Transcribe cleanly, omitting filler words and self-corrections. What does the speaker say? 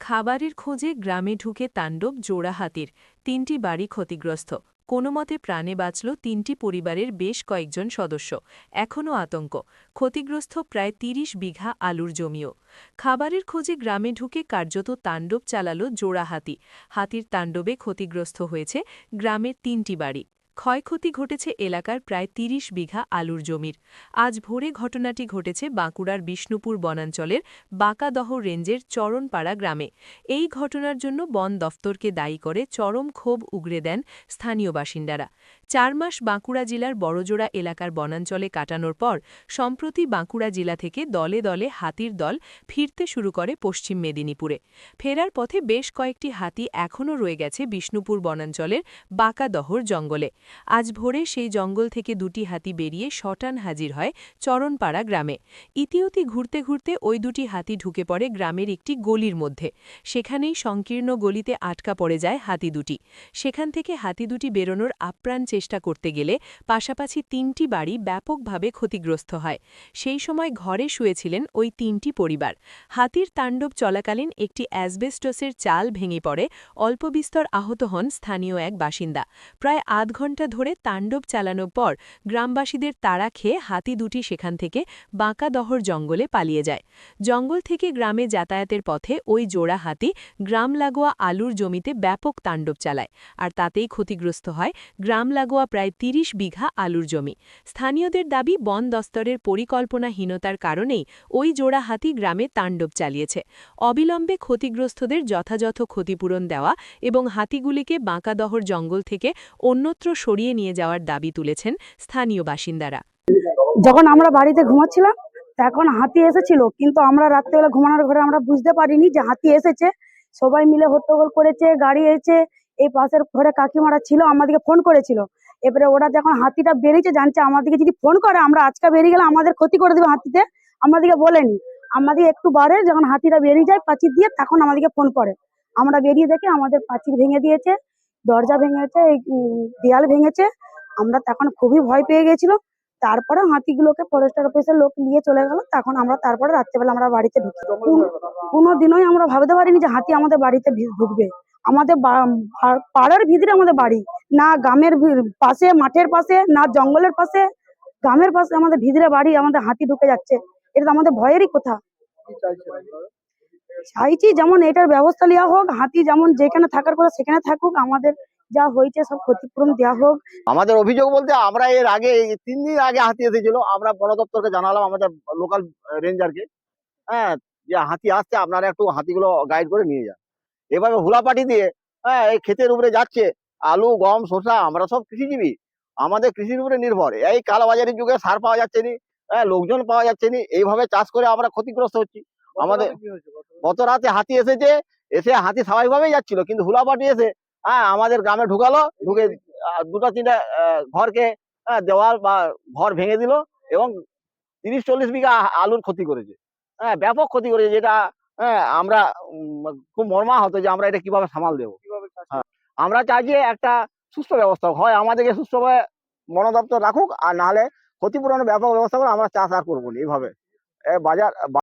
খাবারের খোঁজে গ্রামে ঢুকে তাণ্ডব জোড়া হাতির ৩টি বাড়ি ক্ষতিগ্রস্ত। কোনোমতে প্রাণে বাঁচল ৩টি পরিবারের বেশ কয়েকজন সদস্য। এখনও আতঙ্ক। ক্ষতিগ্রস্ত প্রায় ৩০ বিঘা আলুর জমিও। খাবারের খোঁজে গ্রামে ঢুকে কার্যত তাণ্ডব চালাল জোড়া হাতি। হাতির তাণ্ডবে ক্ষতিগ্রস্ত হয়েছে গ্রামের ৩টি বাড়ি। ক্ষয়ক্ষতি ঘটেছে এলাকার প্রায় ৩০ বিঘা আলুর জমির। আজ ভোরে ঘটনাটি ঘটেছে বাঁকুড়ার বিষ্ণুপুর বনাঞ্চলের বাঁকাদহ রেঞ্জের চরণপাড়া গ্রামে। এই ঘটনার জন্য বন দফতরকে দায়ী করে চরম ক্ষোভ উগরে দেন স্থানীয় বাসিন্দারা। ৪ মাস বাঁকুড়া জেলার বড়জোড়া এলাকার বনাঞ্চলে কাটানোর পর সম্প্রতি বাঁকুড়া জেলা থেকে দলে দলে হাতির দল ফিরতে শুরু করে পশ্চিম মেদিনীপুরে। ফেরার পথে বেশ কয়েকটি হাতি এখনও রয়ে গেছে বিষ্ণুপুর বনাঞ্চলের বাঁকাদহর জঙ্গলে। আজ ভোরে সেই জঙ্গল থেকে ২টি হাতি বেরিয়ে শটান হাজির হয় চরণপাড়া গ্রামে। ইতিউতি ঘুরতে ঘুরতে ওই ২টি হাতি ঢুকে পড়ে গ্রামের একটি গলির মধ্যে। সেখানেই সংকীর্ণ গলিতে আটকা পড়ে যায় হাতি দুটি। সেখান থেকে হাতি দুটি বেরোনোর আপ্রাণ চেষ্টা করতে গেলে পাশাপাশি ৩টি বাড়ি ব্যাপকভাবে ক্ষতিগ্রস্ত হয়। সেই সময় ঘরে শুয়েছিলেন ওই ৩টি পরিবার। হাতির তাণ্ডব চলাকালীন একটি অ্যাসবেস্টসের চাল ভেঙে পড়ে অল্পবিস্তর আহত হন স্থানীয় এক বাসিন্দা। প্রায় আধ ঘণ্টা ধরে তাণ্ডব চালানোর পর গ্রামবাসীদের তাড়া খেয়ে হাতি দুটি সেখান থেকে বাঁকাদহর জঙ্গলে পালিয়ে যায়। জঙ্গল থেকে গ্রামে যাতায়াতের পথে ওই জোড়া হাতি গ্রাম লাগোয়া আলুর জমিতে ব্যাপক তাণ্ডব চালায়, আর তাতেই ক্ষতিগ্রস্ত হয় গ্রাম লাগোয়া প্রায় ৩০ বিঘা আলুর জমি। স্থানীয়দের দাবি বন দফতরের পরিকল্পনাহীনতার কারণেই ওই জোড়া হাতি গ্রামে তাণ্ডব চালিয়েছে। অবিলম্বে ক্ষতিগ্রস্তদের যথাযথ ক্ষতিপূরণ দেওয়া এবং হাতিগুলিকে বাঁকাদহর জঙ্গল থেকে অন্যত্র সরিয়ে নিয়ে যাওয়ার দাবি তুলেছেন স্থানীয় বাসিন্দারা। যখন আমরা বাড়িতে ঘুমাচ্ছিলাম তখন হাতি এসেছিল, কিন্তু আমরা রাত্রেবেলা ঘুমানোর ঘরে আমরা বুঝতে পারিনি যে হাতি এসেছে। সবাই মিলে হট্টগোল করেছে, গাড়ি এসেছে। এই পাশের ঘরে কাকিমারা ছিল, আমাদেরকে ফোন করেছিল। এবারে ওরা যখন হাতিটা বেরিয়েছে জানছে আমাদেরকে যদি ফোন করে আমরা আজকে বেরিয়ে গেলে আমাদের ক্ষতি করে দেবে হাতিতে, আমাদেরকে বলেনি। আমাদের একটু বারে যখন হাতিটা বেরিয়ে যায় প্রাচীর দিয়ে, তখন আমাদেরকে ফোন করে। আমরা বেরিয়ে দেখি আমাদের প্রাচীর ভেঙে দিয়েছে, দরজা ভেঙেছে, দেয়াল ভেঙেছে। আমরা তখন খুবই ভয় পেয়ে গেছিলাম। তারপরে হাতিগুলোকে ফরেস্টার অফিসের লোক নিয়ে চলে গেল। তখন আমরা তারপরে রাত্রেবেলা আমরা বাড়িতে ঢুকি। কোনোদিনই আমরা ভাবতে পারিনি যে হাতি আমাদের বাড়িতে ঢুকবে। আমাদের পাড়ার ভিতরে আমাদের বাড়ি, না গ্রামের পাশে, মাঠের পাশে, না জঙ্গলের পাশে, গ্রামের পাশে আমাদের ভিতরে বাড়ি, আমাদের হাতি ঢুকে যাচ্ছে। এটা তো আমাদের ভয়েরই কথা। চাইছি যেমন এটার ব্যবস্থা নেওয়া হোক, হাতি যেমন যেখানে থাকার কথা সেখানে থাকুক, আমাদের যা হয়েছে সব ক্ষতিপূরণ দেওয়া হোক। আমাদের অভিযোগ বলতে আমরা এর আগে ৩ দিন আগে হাতি এসেছিল, আমরা বন দপ্তরকে জানালাম, আমাদের লোকাল রেঞ্জারকে, হ্যাঁ, যে হাতি আসছে, আপনারা একটু হাতিগুলো গাইড করে নিয়ে যান। এভাবে হুলাপাটি দিয়ে এই ক্ষেতের উপরে যাচ্ছে, আলু, গম, শসা, আমরা সব কৃষিজীবী, আমাদের কৃষির উপরে নির্ভর। এই কালোবাজারির যুগে সার পাওয়া যাচ্ছে না, লোকজন পাওয়া যাচ্ছে না, এইভাবে চাষ করে আমরা ক্ষতিগ্রস্ত হচ্ছি। আমাদের গত রাতে হাতি এসেছে, এসে হাতি স্বাভাবিকভাবেই যাচ্ছিল, কিন্তু হুলাপাটি এসে আমাদের গ্রামে ঢুকালো, ঢুকে ২টা-৩টা ঘরকে দেওয়াল বা ঘর ভেঙে দিল এবং ৩০-৪০ বিঘা আলুর ক্ষতি করেছে। ব্যাপক ক্ষতি করেছে, যেটা আমরা খুব মর্মাহত যে আমরা এটা কিভাবে সামাল দেবো। আমরা চাই যে একটা সুস্থ ব্যবস্থা হয়, আমাদেরকে সুস্থভাবে বন দপ্তর রাখুক, আর নাহলে ক্ষতিপূরণের ব্যাপক ব্যবস্থা করে আমরা চাষ আর করবো না। এইভাবে বাজার